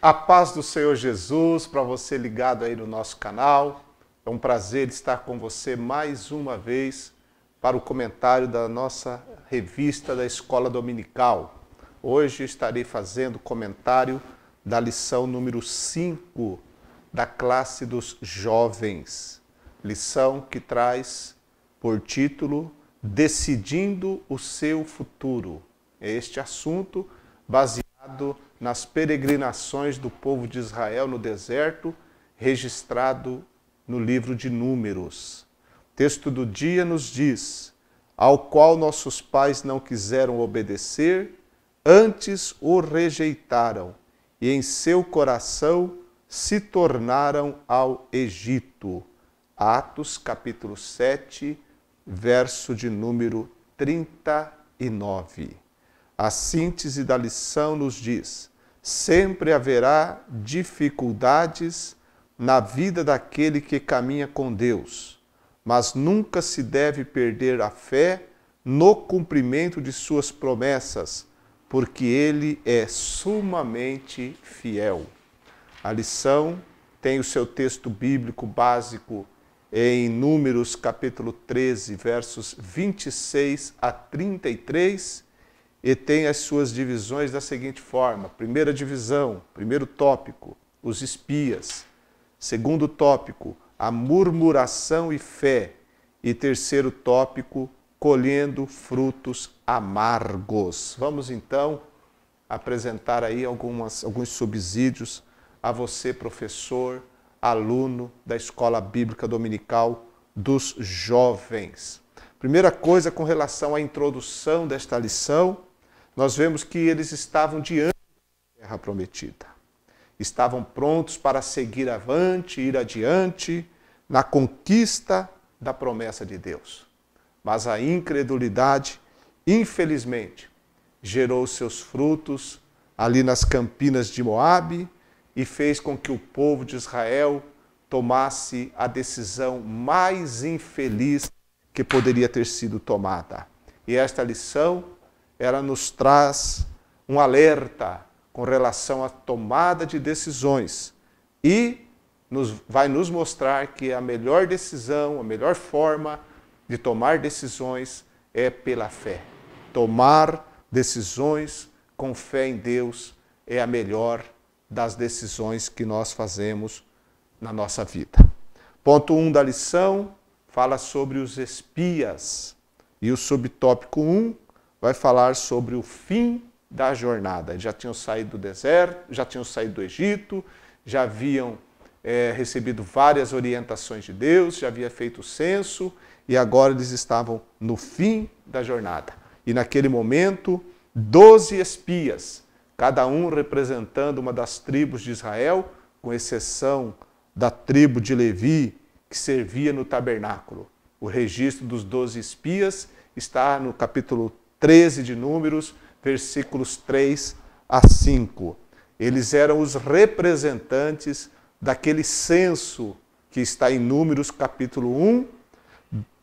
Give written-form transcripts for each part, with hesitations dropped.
A paz do Senhor Jesus para você ligado aí no nosso canal. É um prazer estar com você mais uma vez para o comentário da nossa revista da Escola Dominical. Hoje estarei fazendo comentário da lição número 5 da classe dos jovens. Lição que traz por título Decidindo o seu futuro. É este assunto baseado nas peregrinações do povo de Israel no deserto, registrado no livro de Números. O texto do dia nos diz: ao qual nossos pais não quiseram obedecer, antes o rejeitaram, e em seu coração se tornaram ao Egito. Atos capítulo 7, verso de número 39. A síntese da lição nos diz: sempre haverá dificuldades na vida daquele que caminha com Deus, mas nunca se deve perder a fé no cumprimento de suas promessas, porque Ele é sumamente fiel. A lição tem o seu texto bíblico básico em Números capítulo 13, versos 26 a 33, e tem as suas divisões da seguinte forma: primeira divisão, primeiro tópico, os espias; segundo tópico, a murmuração e fé; e terceiro tópico, colhendo frutos amargos. Vamos então apresentar aí alguns subsídios a você, professor, aluno da Escola Bíblica Dominical dos Jovens. Primeira coisa, com relação à introdução desta lição, nós vemos que eles estavam diante da terra prometida. Estavam prontos para seguir avante, ir adiante na conquista da promessa de Deus. Mas a incredulidade, infelizmente, gerou seus frutos ali nas campinas de Moabe e fez com que o povo de Israel tomasse a decisão mais infeliz que poderia ter sido tomada. E esta lição, ela nos traz um alerta com relação à tomada de decisões e vai nos mostrar que a melhor decisão, a melhor forma de tomar decisões é pela fé. Tomar decisões com fé em Deus é a melhor das decisões que nós fazemos na nossa vida. Ponto 1 da lição fala sobre os espias. E o subtópico 1 vai falar sobre o fim da jornada. Eles já tinham saído do deserto, já tinham saído do Egito, já haviam recebido várias orientações de Deus, já havia feito o censo, e agora eles estavam no fim da jornada. E naquele momento, 12 espias, cada um representando uma das tribos de Israel, com exceção da tribo de Levi, que servia no tabernáculo. O registro dos 12 espias está no capítulo 13 de Números, versículos 3 a 5. Eles eram os representantes daquele censo que está em Números capítulo 1,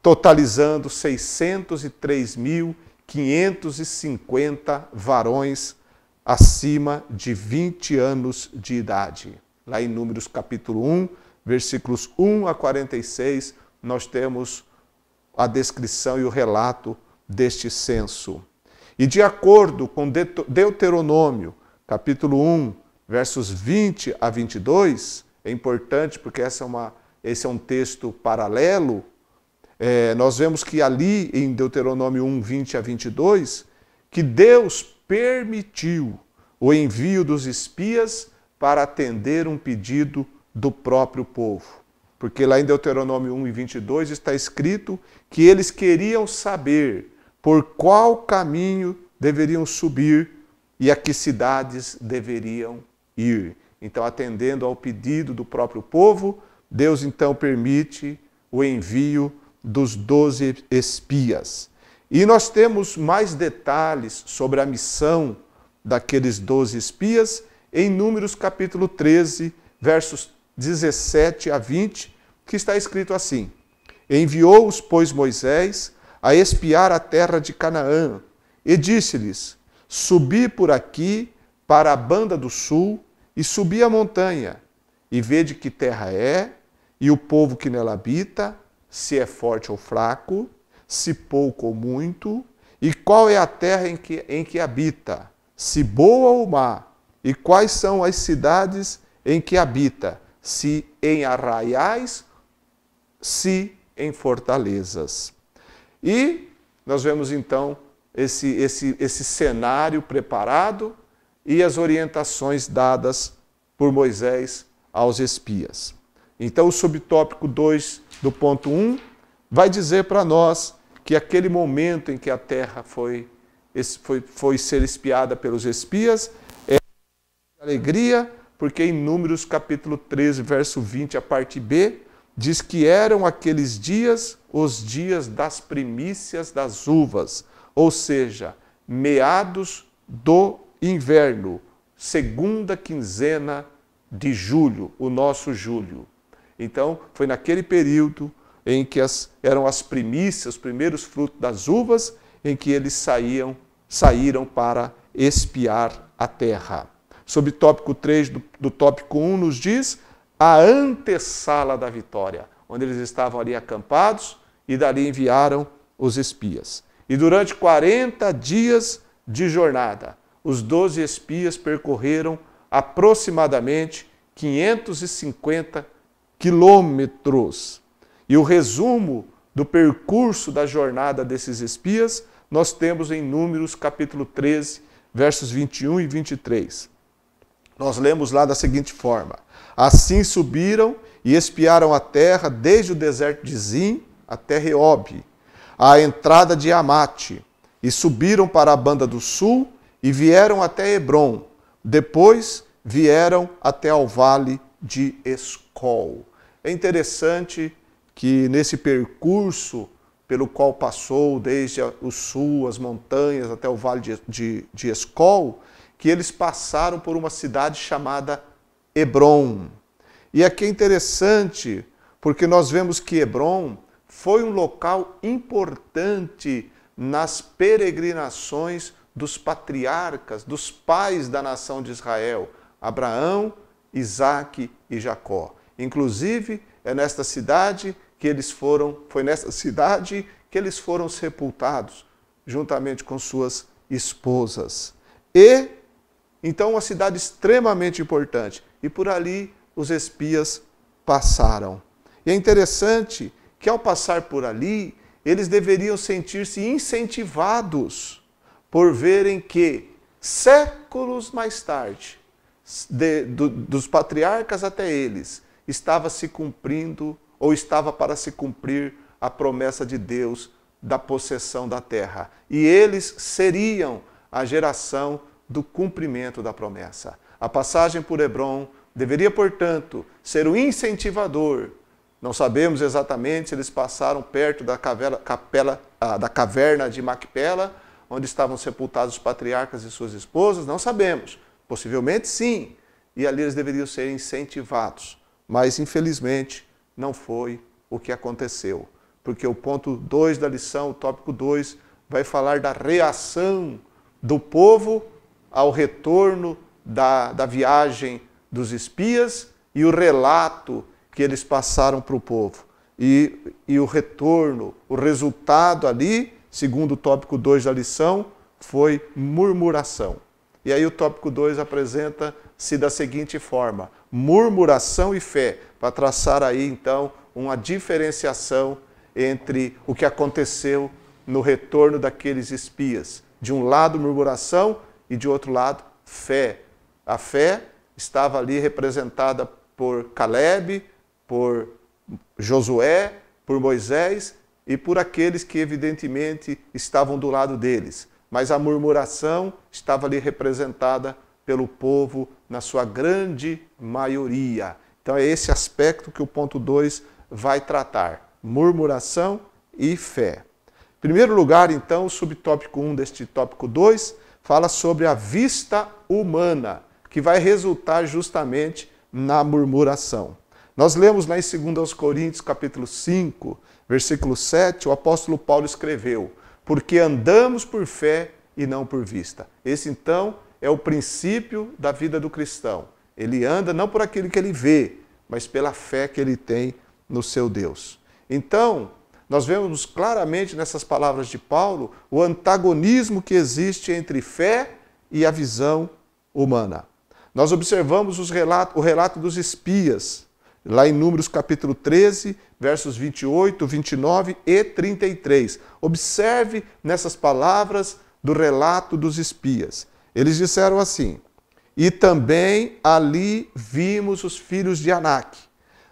totalizando 603.550 varões acima de 20 anos de idade. Lá em Números capítulo 1, versículos 1 a 46, nós temos a descrição e o relato deste censo. E de acordo com Deuteronômio, capítulo 1, versos 20 a 22, é importante porque esse é um texto paralelo, nós vemos que ali em Deuteronômio 1, 20 a 22, que Deus permitiu o envio dos espias para atender um pedido do próprio povo. Porque lá em Deuteronômio 1 e 22 está escrito que eles queriam saber por qual caminho deveriam subir e a que cidades deveriam ir. Então, atendendo ao pedido do próprio povo, Deus então permite o envio dos 12 espias. E nós temos mais detalhes sobre a missão daqueles 12 espias em Números capítulo 13, versos 17 a 20, que está escrito assim: enviou-os, pois, Moisés a espiar a terra de Canaã, e disse-lhes: subi por aqui para a banda do sul e subi a montanha, e vede que terra é, e o povo que nela habita, se é forte ou fraco, se pouco ou muito, e qual é a terra em que habita, se boa ou má, e quais são as cidades em que habita, se em arraiais, se em fortalezas. E nós vemos então esse cenário preparado e as orientações dadas por Moisés aos espias. Então o subtópico 2 do ponto 1 vai dizer para nós que aquele momento em que a terra foi ser espiada pelos espias é alegria, porque em Números capítulo 13, verso 20, a parte B, diz que eram aqueles dias os dias das primícias das uvas, ou seja, meados do inverno, segunda quinzena de julho, o nosso julho. Então, foi naquele período em que eram as primícias, os primeiros frutos das uvas, em que eles saíram para espiar a terra. Sob tópico 3 do tópico 1 nos diz a antessala da vitória, onde eles estavam ali acampados e dali enviaram os espias. E durante 40 dias de jornada, os 12 espias percorreram aproximadamente 550 quilômetros. E o resumo do percurso da jornada desses espias nós temos em Números capítulo 13, versos 21 e 23. Nós lemos lá da seguinte forma: assim subiram e espiaram a terra desde o deserto de Zim até Reob, à entrada de Amate, e subiram para a banda do sul e vieram até Hebrom. Depois vieram até ao vale de Escol. É interessante que nesse percurso pelo qual passou desde o sul, as montanhas, até o vale de Escol, que eles passaram por uma cidade chamada Hebrom. E aqui é interessante, porque nós vemos que Hebrom foi um local importante nas peregrinações dos patriarcas, dos pais da nação de Israel, Abraão, Isaque e Jacó. Inclusive, foi nesta cidade que eles foram sepultados, juntamente com suas esposas. E, então, uma cidade extremamente importante. E por ali os espias passaram. E é interessante que, ao passar por ali, eles deveriam sentir-se incentivados por verem que, séculos mais tarde, dos patriarcas até eles, estava se cumprindo, ou estava para se cumprir, a promessa de Deus da possessão da terra. E eles seriam a geração do cumprimento da promessa. A passagem por Hebrom deveria, portanto, ser um incentivador. Não sabemos exatamente se eles passaram perto da caverna de Macpela, onde estavam sepultados os patriarcas e suas esposas, não sabemos. Possivelmente sim. E ali eles deveriam ser incentivados. Mas, infelizmente, não foi o que aconteceu. Porque o ponto 2 da lição, o tópico 2, vai falar da reação do povo ao retorno da viagem dos espias e o relato que eles passaram para o povo. E o retorno, o resultado ali, segundo o tópico 2 da lição, foi murmuração. E aí o tópico 2 apresenta-se da seguinte forma: murmuração e fé, para traçar aí então uma diferenciação entre o que aconteceu no retorno daqueles espias. De um lado, murmuração, e de outro lado, fé. A fé estava ali representada por Caleb, por Josué, por Moisés e por aqueles que evidentemente estavam do lado deles. Mas a murmuração estava ali representada pelo povo na sua grande maioria. Então é esse aspecto que o ponto 2 vai tratar: murmuração e fé. Em primeiro lugar, então, o subtópico 1 deste tópico 2 fala sobre a vista humana, que vai resultar justamente na murmuração. Nós lemos lá em 2 Coríntios, capítulo 5, versículo 7, o apóstolo Paulo escreveu: porque andamos por fé e não por vista. Esse, então, é o princípio da vida do cristão. Ele anda não por aquilo que ele vê, mas pela fé que ele tem no seu Deus. Então, nós vemos claramente nessas palavras de Paulo o antagonismo que existe entre fé e a visão humana. Nós observamos o relato dos espias, lá em Números capítulo 13, versos 28, 29 e 33. Observe nessas palavras do relato dos espias. Eles disseram assim: e também ali vimos os filhos de Anak.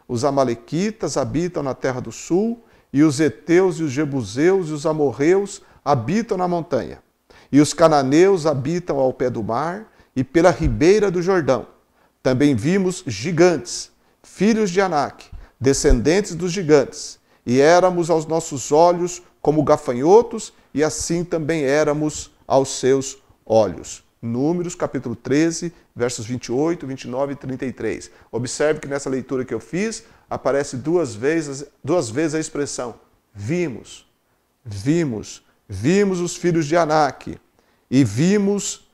Os amalequitas habitam na terra do sul, e os heteus e os jebuseus e os amorreus habitam na montanha. E os cananeus habitam ao pé do mar e pela ribeira do Jordão. Também vimos gigantes, filhos de Anak, descendentes dos gigantes, e éramos aos nossos olhos como gafanhotos, e assim também éramos aos seus olhos. Números, capítulo 13, versos 28, 29 e 33. Observe que nessa leitura que eu fiz, aparece duas vezes a expressão vimos, vimos, vimos os filhos de Anak e vimos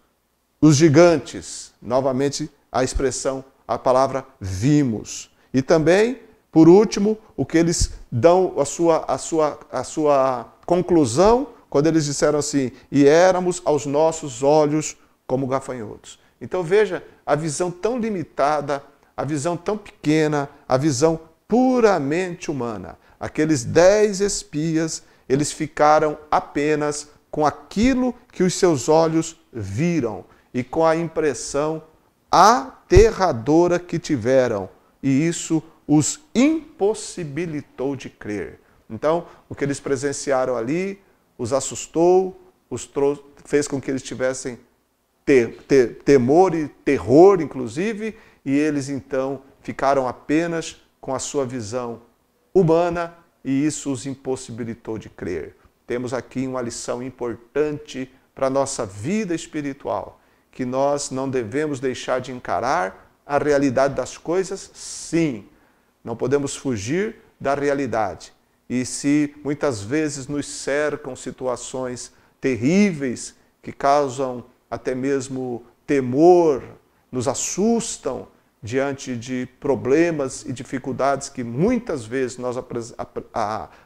os gigantes. Novamente a expressão, a palavra vimos. E também, por último, o que eles dão a sua conclusão, quando eles disseram assim, e éramos aos nossos olhos como gafanhotos. Então veja a visão tão limitada, a visão tão pequena, a visão puramente humana. Aqueles 10 espias, eles ficaram apenas com aquilo que os seus olhos viram e com a impressão aterradora que tiveram. E isso os impossibilitou de crer. Então, o que eles presenciaram ali os assustou, fez com que eles tivessem temor e terror, inclusive, e eles então ficaram apenas com a sua visão humana e isso os impossibilitou de crer. Temos aqui uma lição importante para a nossa vida espiritual, que nós não devemos deixar de encarar a realidade das coisas, sim. Não podemos fugir da realidade. E se muitas vezes nos cercam situações terríveis que causam até mesmo temor, nos assustam diante de problemas e dificuldades que muitas vezes nós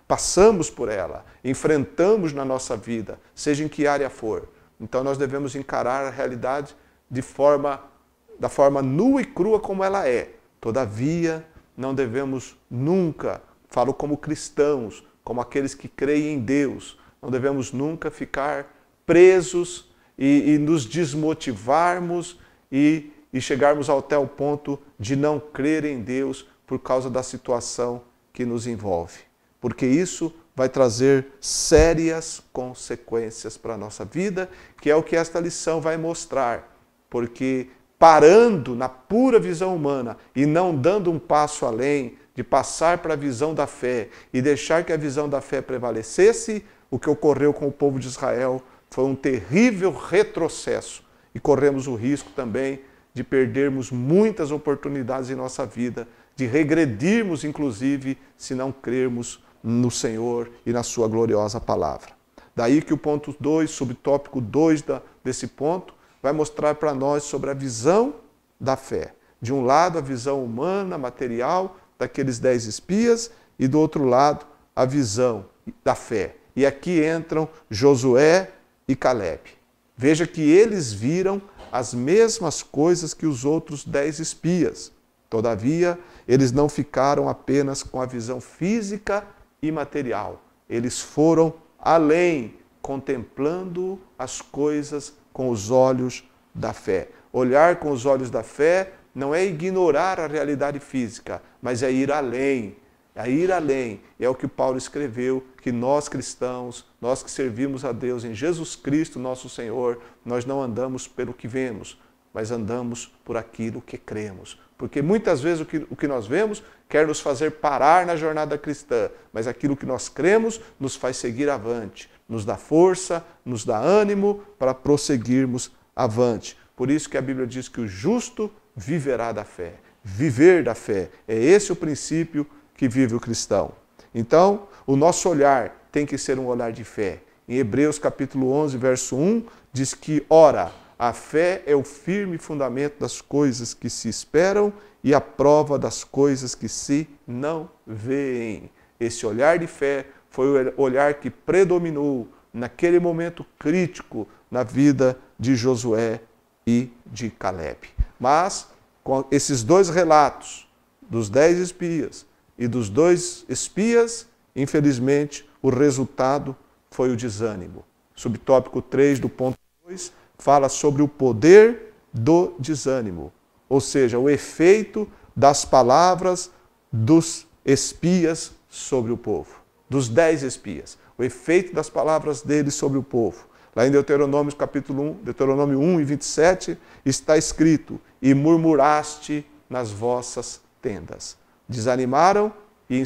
passamos por ela, enfrentamos na nossa vida, seja em que área for. Então nós devemos encarar a realidade da forma nua e crua como ela é. Todavia, não devemos nunca, falo como cristãos, como aqueles que creem em Deus, não devemos nunca ficar presos e nos desmotivarmos e chegarmos até o ponto de não crer em Deus por causa da situação que nos envolve. Porque isso vai trazer sérias consequências para a nossa vida, que é o que esta lição vai mostrar. Porque parando na pura visão humana e não dando um passo além, de passar para a visão da fé e deixar que a visão da fé prevalecesse, o que ocorreu com o povo de Israel foi um terrível retrocesso e corremos o risco também de perdermos muitas oportunidades em nossa vida, de regredirmos, inclusive, se não crermos no Senhor e na sua gloriosa palavra. Daí que o ponto 2, subtópico 2 desse ponto, vai mostrar para nós sobre a visão da fé. De um lado, a visão humana, material, daqueles 10 espias, e do outro lado, a visão da fé. E aqui entram Josué e Caleb. Veja que eles viram as mesmas coisas que os outros 10 espias. Todavia, eles não ficaram apenas com a visão física e material. Eles foram além, contemplando as coisas com os olhos da fé. Olhar com os olhos da fé não é ignorar a realidade física, mas é ir além. É ir além. É o que Paulo escreveu, que nós cristãos, nós que servimos a Deus em Jesus Cristo, nosso Senhor, nós não andamos pelo que vemos, mas andamos por aquilo que cremos. Porque muitas vezes o que nós vemos quer nos fazer parar na jornada cristã, mas aquilo que nós cremos nos faz seguir avante, nos dá força, nos dá ânimo para prosseguirmos avante. Por isso que a Bíblia diz que o justo viverá da fé. Viver da fé. É esse o princípio que vive o cristão. Então, o nosso olhar tem que ser um olhar de fé. Em Hebreus capítulo 11, verso 1, diz que, ora, A fé é o firme fundamento das coisas que se esperam e a prova das coisas que se não veem. Esse olhar de fé foi o olhar que predominou naquele momento crítico na vida de Josué e de Caleb. Mas, com esses dois relatos, dos 10 espias e dos 2 espias, infelizmente, o resultado foi o desânimo. Subtópico 3 do ponto 2 fala sobre o poder do desânimo, ou seja, o efeito das palavras dos espias sobre o povo, dos 10 espias, o efeito das palavras deles sobre o povo. Lá em Deuteronômio capítulo 1, Deuteronômio 1 e 27, está escrito: e murmuraste nas vossas tendas. Desanimaram e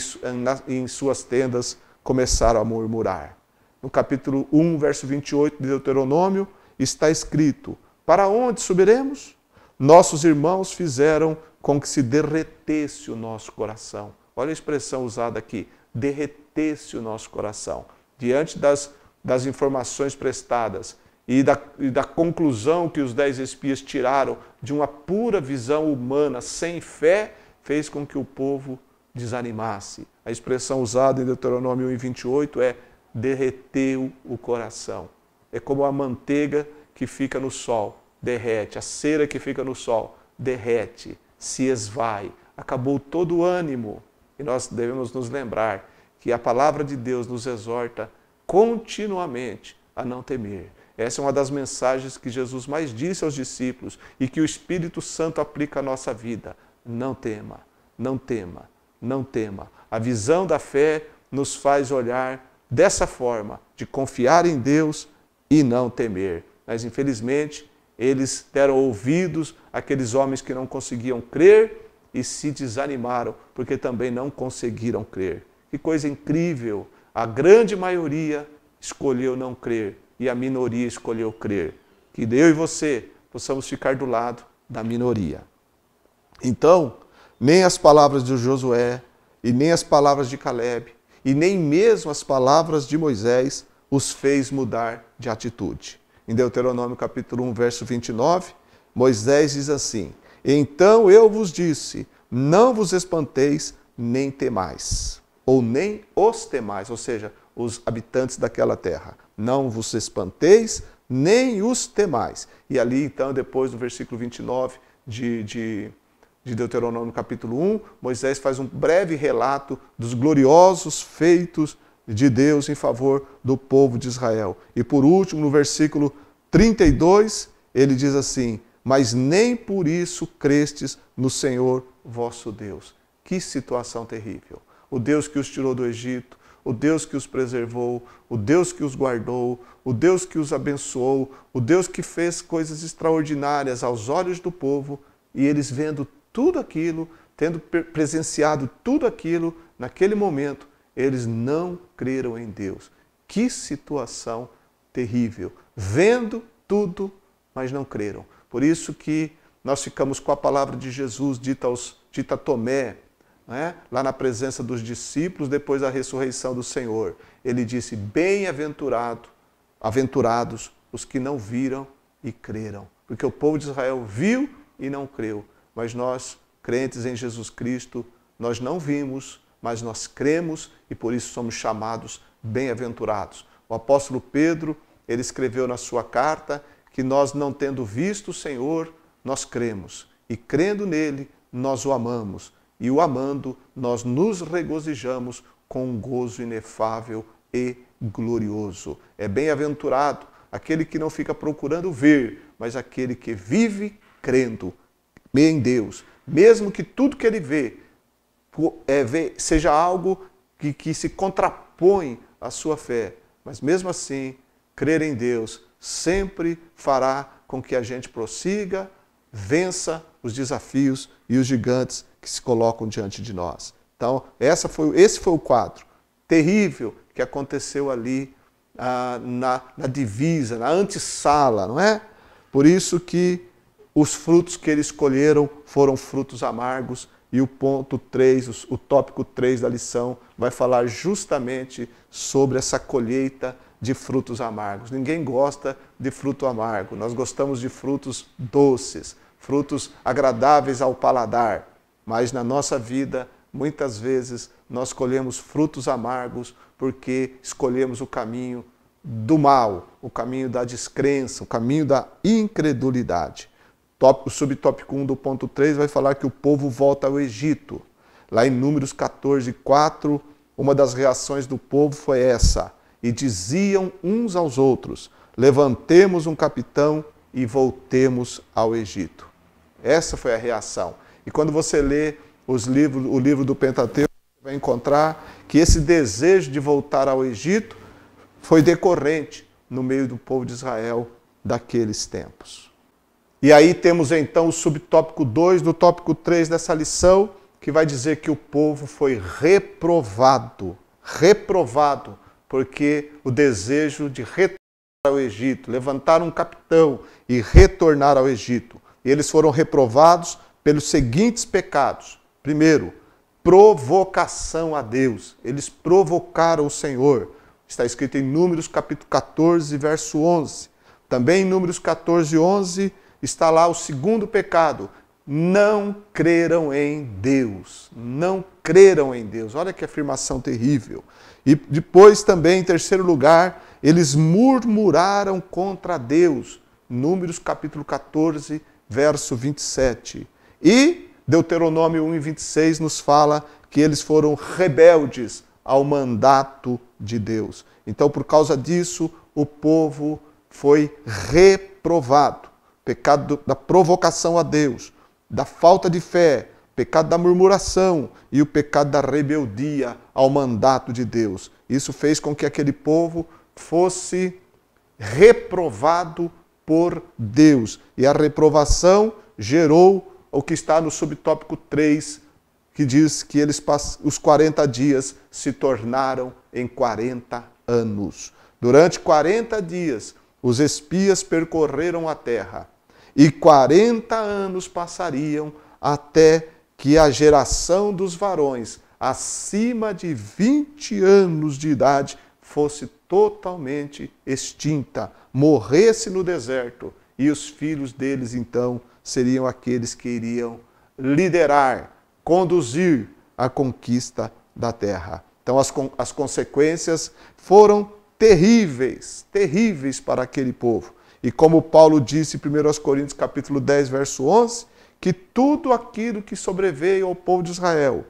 em suas tendas começaram a murmurar. No capítulo 1, verso 28 de Deuteronômio, está escrito: para onde subiremos? Nossos irmãos fizeram com que se derretesse o nosso coração. Olha a expressão usada aqui, derretesse o nosso coração. Diante das informações prestadas e da conclusão que os 10 espias tiraram de uma pura visão humana, sem fé, fez com que o povo desanimasse. A expressão usada em Deuteronômio 1:28 é derreteu o coração. É como a manteiga que fica no sol, derrete. A cera que fica no sol, derrete, se esvai. Acabou todo o ânimo. E nós devemos nos lembrar que a palavra de Deus nos exorta continuamente a não temer. Essa é uma das mensagens que Jesus mais disse aos discípulos e que o Espírito Santo aplica à nossa vida. Não tema, não tema, não tema. A visão da fé nos faz olhar dessa forma, de confiar em Deus e não temer. Mas, infelizmente, eles deram ouvidos àqueles homens que não conseguiam crer e se desanimaram, porque também não conseguiram crer. Que coisa incrível! A grande maioria escolheu não crer e a minoria escolheu crer. Que eu e você possamos ficar do lado da minoria. Então, nem as palavras de Josué, e nem as palavras de Caleb, e nem mesmo as palavras de Moisés os fez mudar de atitude. Em Deuteronômio capítulo 1, verso 29, Moisés diz assim: então eu vos disse, não vos espanteis, nem temais, ou nem os temais, ou seja, os habitantes daquela terra. Não vos espanteis, nem os temais. E ali, então, depois do versículo 29 de Deuteronômio capítulo 1, Moisés faz um breve relato dos gloriosos feitos de Deus em favor do povo de Israel. E por último, no versículo 32, ele diz assim: mas nem por isso crestes no Senhor vosso Deus. Que situação terrível! O Deus que os tirou do Egito, o Deus que os preservou, o Deus que os guardou, o Deus que os abençoou, o Deus que fez coisas extraordinárias aos olhos do povo, e eles vendo tudo aquilo, tendo presenciado tudo aquilo, naquele momento, eles não creram em Deus. Que situação terrível! Vendo tudo, mas não creram. Por isso que nós ficamos com a palavra de Jesus dita a Tomé, lá na presença dos discípulos, depois da ressurreição do Senhor. Ele disse: aventurados os que não viram e creram. Porque o povo de Israel viu e não creu. Mas nós, crentes em Jesus Cristo, nós não vimos, mas nós cremos e por isso somos chamados bem-aventurados. O apóstolo Pedro, ele escreveu na sua carta que nós, não tendo visto o Senhor, nós cremos. E crendo nele, nós o amamos. E o amando, nós nos regozijamos com um gozo inefável e glorioso. É bem-aventurado aquele que não fica procurando ver, mas aquele que vive crendo em Deus. Mesmo que tudo que ele vê seja algo que se contrapõe à sua fé. Mas mesmo assim, crer em Deus sempre fará com que a gente prossiga, vença os desafios e os gigantes que se colocam diante de nós. Então, esse foi o quadro terrível que aconteceu ali na divisa, na antessala, não é? Por isso que os frutos que eles escolheram foram frutos amargos, e o ponto 3, o tópico 3 da lição vai falar justamente sobre essa colheita de frutos amargos. Ninguém gosta de fruto amargo. Nós gostamos de frutos doces, frutos agradáveis ao paladar. Mas na nossa vida, muitas vezes, nós colhemos frutos amargos porque escolhemos o caminho do mal, o caminho da descrença, o caminho da incredulidade. O subtópico 1 do ponto 3 vai falar que o povo volta ao Egito. Lá em Números 14, 4, uma das reações do povo foi essa: e diziam uns aos outros, levantemos um capitão e voltemos ao Egito. Essa foi a reação. E quando você lê o livro do Pentateuco, você vai encontrar que esse desejo de voltar ao Egito foi decorrente no meio do povo de Israel daqueles tempos. E aí temos então o subtópico 2 do tópico 3 dessa lição, que vai dizer que o povo foi reprovado. Reprovado, porque o desejo de retornar ao Egito, levantar um capitão e retornar ao Egito. E eles foram reprovados pelos seguintes pecados. Primeiro, provocação a Deus. Eles provocaram o Senhor. Está escrito em Números capítulo 14, verso 11. Também em Números 14, 11, está lá o segundo pecado. Não creram em Deus. Não creram em Deus. Olha que afirmação terrível. E depois também, em terceiro lugar, eles murmuraram contra Deus. Números capítulo 14, verso 27. E Deuteronômio 1 e 26 nos fala que eles foram rebeldes ao mandato de Deus. Então, por causa disso, o povo foi reprovado. Pecado da provocação a Deus, da falta de fé, pecado da murmuração e o pecado da rebeldia ao mandato de Deus. Isso fez com que aquele povo fosse reprovado por Deus. E a reprovação gerou o que está no subtópico 3, que diz que os 40 dias se tornaram em 40 anos. Durante 40 dias, os espias percorreram a terra. E 40 anos passariam até que a geração dos varões acima de 20 anos de idade fosse totalmente extinta, morresse no deserto, e os filhos deles, então, seriam aqueles que iriam liderar, conduzir a conquista da terra. Então, as consequências foram terríveis, terríveis para aquele povo. E como Paulo disse em 1 Coríntios capítulo 10, verso 11, que tudo aquilo que sobreveio ao povo de Israel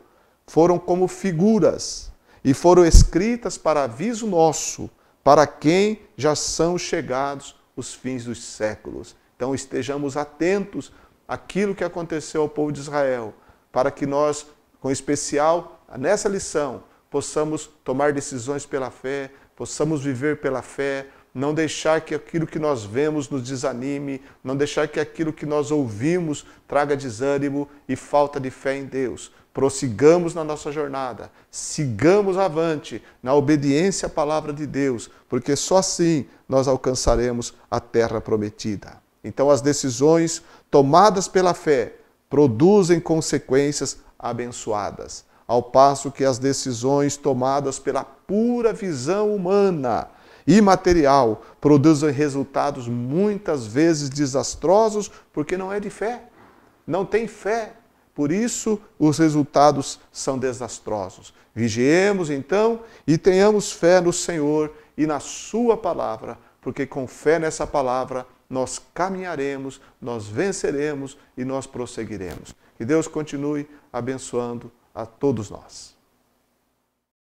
foram como figuras e foram escritas para aviso nosso, para quem já são chegados os fins dos séculos. Então estejamos atentos àquilo que aconteceu ao povo de Israel, para que nós, com especial nessa lição, possamos tomar decisões pela fé, possamos viver pela fé, não deixar que aquilo que nós vemos nos desanime, não deixar que aquilo que nós ouvimos traga desânimo e falta de fé em Deus. Prossigamos na nossa jornada, sigamos avante na obediência à palavra de Deus, porque só assim nós alcançaremos a terra prometida. Então as decisões tomadas pela fé produzem consequências abençoadas, ao passo que as decisões tomadas pela pura visão humana e material produzem resultados muitas vezes desastrosos, porque não é de fé, não tem fé. Por isso, os resultados são desastrosos. Vigiemos, então, e tenhamos fé no Senhor e na Sua palavra, porque com fé nessa palavra nós caminharemos, nós venceremos e nós prosseguiremos. Que Deus continue abençoando a todos nós.